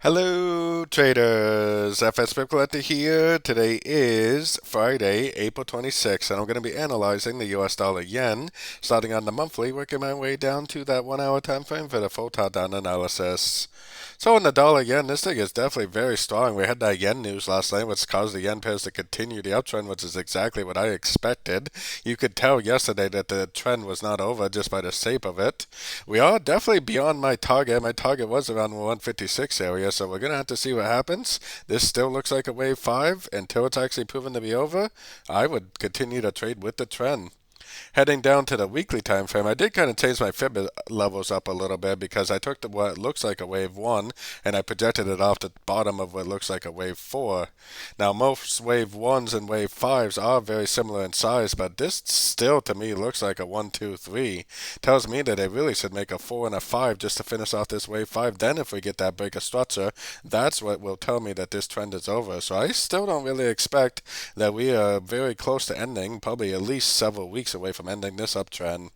Hello traders, FX Pip Collector here. Today is Friday, April 26th, and I'm going to be analyzing the US dollar yen, starting on the monthly, working my way down to that 1 hour time frame for the full top-down analysis. So in the dollar yen, this thing is definitely very strong. We had that yen news last night, which caused the yen pairs to continue the uptrend, which is exactly what I expected. You could tell yesterday that the trend was not over just by the shape of it. We are definitely beyond my target. My target was around the 156 area, so we're going to have to see what happens. This still looks like a wave 5 until it's actually proven to be over. I would continue to trade with the trend. Heading down to the weekly time frame, I did kind of change my fib levels up a little bit because I took what looks like a wave 1 and I projected it off the bottom of what looks like a wave 4. Now most wave 1s and wave 5s are very similar in size, but this still to me looks like a 1, 2, 3. Tells me that they really should make a 4 and a 5 just to finish off this wave 5. Then if we get that break of structure, that's what will tell me that this trend is over. So I still don't really expect that we are very close to ending, probably at least several weeks away from ending this uptrend.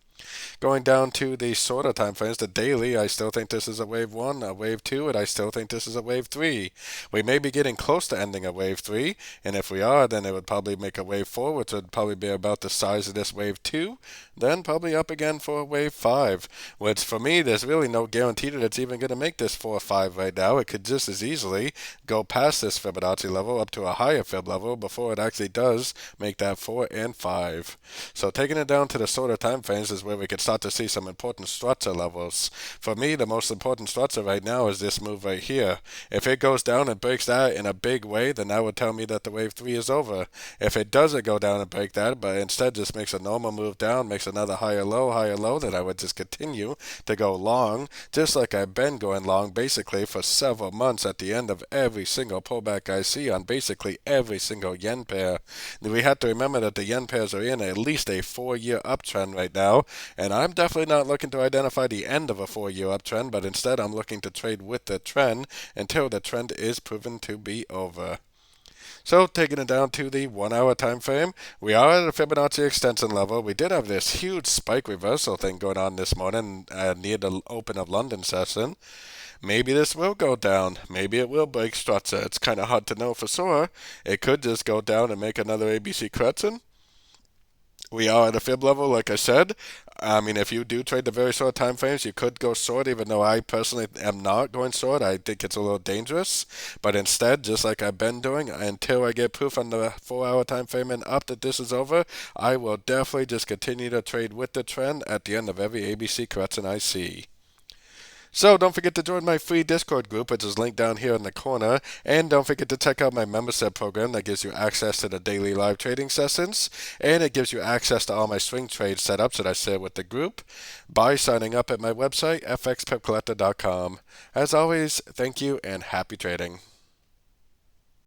Going down to the shorter time frames, the daily, I still think this is a wave 1, a wave 2, and I still think this is a wave 3. We may be getting close to ending a wave 3, and if we are, then it would probably make a wave 4, which would probably be about the size of this wave 2, then probably up again for a wave 5, which for me, there's really no guarantee that it's even going to make this 4 or 5 right now. It could just as easily go past this Fibonacci level up to a higher fib level before it actually does make that 4 and 5. So taking it down to the shorter time frames is where we could start to see some important structure levels. For me, the most important structure right now is this move right here. If it goes down and breaks that in a big way, then that would tell me that the wave 3 is over. If it doesn't go down and break that, but instead just makes a normal move down, makes another higher low, then I would just continue to go long, just like I've been going long basically for several months at the end of every single pullback I see on basically every single yen pair. We have to remember that the yen pairs are in at least a 4-year uptrend right now, and I'm definitely not looking to identify the end of a 4-year uptrend, but instead I'm looking to trade with the trend until the trend is proven to be over. So taking it down to the 1 hour time frame, we are at a Fibonacci extension level. We did have this huge spike reversal thing going on this morning near the open of London session. Maybe this will go down. Maybe it will break structure. It's kind of hard to know for sure. It could just go down and make another ABC correction. We are at a fib level, like I said. I mean, if you do trade the very short time frames, you could go short, even though I personally am not going short. I think it's a little dangerous. But instead, just like I've been doing, until I get proof on the 4-hour time frame and up that this is over, I will definitely just continue to trade with the trend at the end of every ABC correction I see. So don't forget to join my free Discord group, which is linked down here in the corner. And don't forget to check out my membership program that gives you access to the daily live trading sessions. And it gives you access to all my swing trade setups that I share with the group by signing up at my website, fxpipcollector.com. As always, thank you and happy trading.